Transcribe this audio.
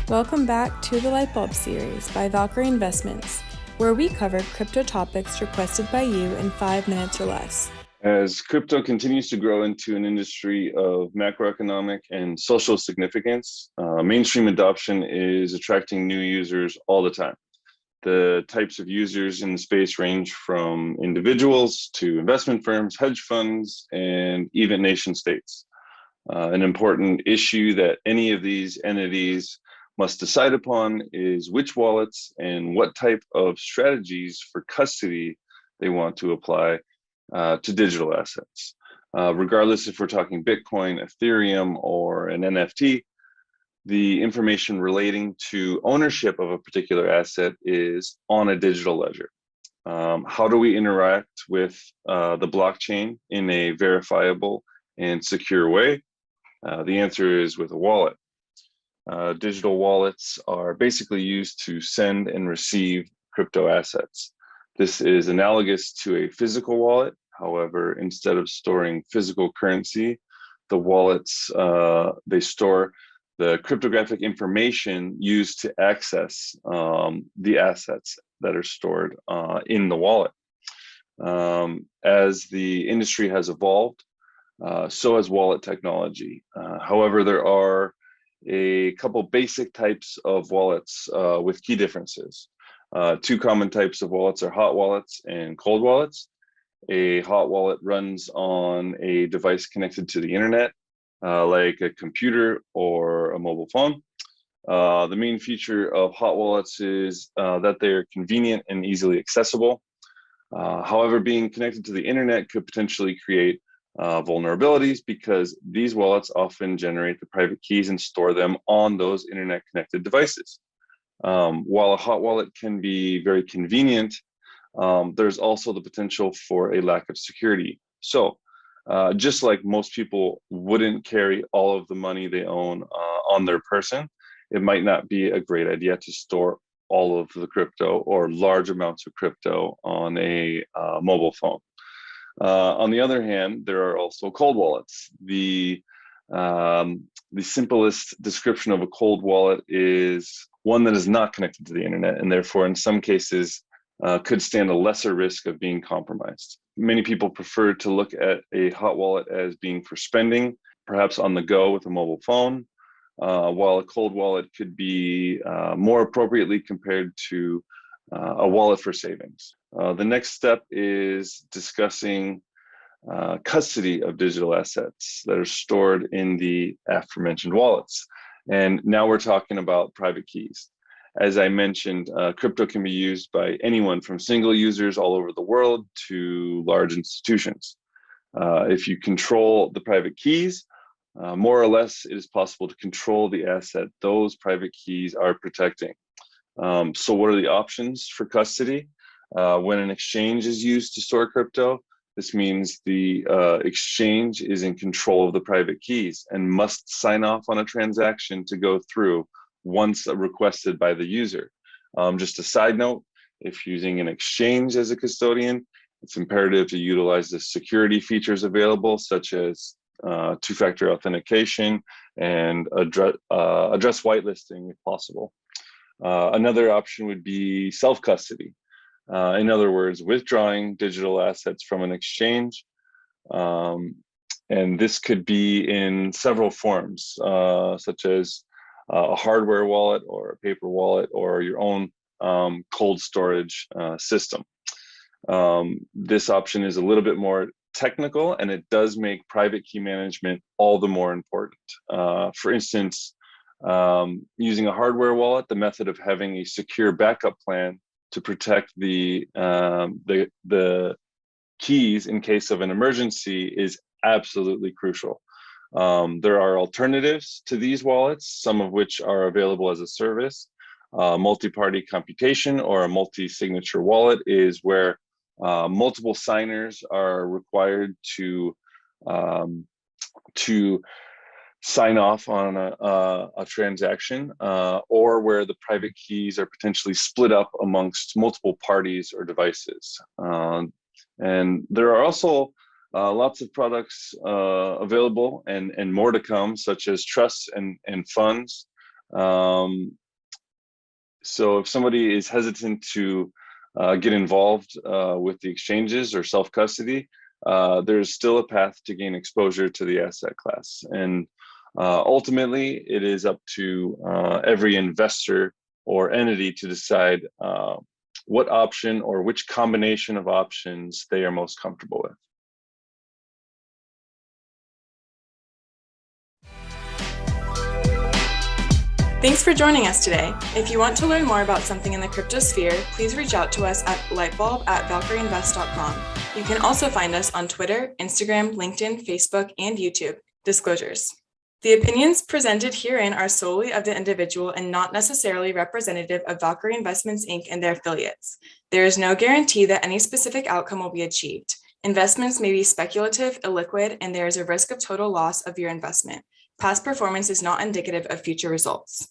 Welcome back to the Lightbulb Series by Valkyrie Investments, where we cover crypto topics requested by you in 5 minutes or less. As crypto continues to grow into an industry of macroeconomic and social significance, mainstream adoption is attracting new users all the time. The types of users in the space range from individuals to investment firms, hedge funds, and even nation states. An important issue that any of these entities must decide upon is which wallets and what type of strategies for custody they want to apply to digital assets. Regardless if we're talking Bitcoin, Ethereum, or an NFT, the information relating to ownership of a particular asset is on a digital ledger. How do we interact with the blockchain in a verifiable and secure way? The answer is with a wallet. Digital wallets are basically used to send and receive crypto assets. This is analogous to a physical wallet. However, instead of storing physical currency, the wallets, they store the cryptographic information used to access the assets that are stored in the wallet. As the industry has evolved, so has wallet technology. However, there are a couple basic types of wallets with key differences. Two common types of wallets are hot wallets and cold wallets. A hot wallet runs on a device connected to the internet, like a computer or a mobile phone. The main feature of hot wallets is that they're convenient and easily accessible. However, being connected to the internet could potentially create vulnerabilities because these wallets often generate the private keys and store them on those internet connected devices. While a hot wallet can be very convenient, there's also the potential for a lack of security. So just like most people wouldn't carry all of the money they own on their person, it might not be a great idea to store all of the crypto or large amounts of crypto on a mobile phone. On the other hand, there are also cold wallets. The simplest description of a cold wallet is one that is not connected to the internet, and therefore in some cases could stand a lesser risk of being compromised. Many people prefer to look at a hot wallet as being for spending, perhaps on the go with a mobile phone, while a cold wallet could be more appropriately compared to a wallet for savings. The next step is discussing custody of digital assets that are stored in the aforementioned wallets. And now we're talking about private keys. As I mentioned, crypto can be used by anyone from single users all over the world to large institutions. If you control the private keys, more or less it is possible to control the asset those private keys are protecting. So what are the options for custody? When an exchange is used to store crypto, this means the exchange is in control of the private keys and must sign off on a transaction to go through once requested by the user. Just a side note, if using an exchange as a custodian, it's imperative to utilize the security features available, such as two-factor authentication and address whitelisting if possible. Another option would be self-custody. In other words, withdrawing digital assets from an exchange. And this could be in several forms, such as a hardware wallet or a paper wallet or your own cold storage system. This option is a little bit more technical, and it does make private key management all the more important. For instance, using a hardware wallet, the method of having a secure backup plan to protect the keys in case of an emergency is absolutely crucial. There are alternatives to these wallets, some of which are available as a service. Multi-party computation or a multi-signature wallet is where multiple signers are required to sign off on a transaction, or where the private keys are potentially split up amongst multiple parties or devices. And there are also lots of products available and more to come, such as trusts and funds So if somebody is hesitant to get involved with the exchanges or self-custody, there's still a path to gain exposure to the asset class. And ultimately, it is up to every investor or entity to decide what option or which combination of options they are most comfortable with. Thanks for joining us today. If you want to learn more about something in the crypto sphere, please reach out to us at lightbulb@valkyrieinvest.com. You can also find us on Twitter, Instagram, LinkedIn, Facebook, and YouTube. Disclosures. The opinions presented herein are solely of the individual and not necessarily representative of Valkyrie Investments, Inc. and their affiliates. There is no guarantee that any specific outcome will be achieved. Investments may be speculative, illiquid, and there is a risk of total loss of your investment. Past performance is not indicative of future results.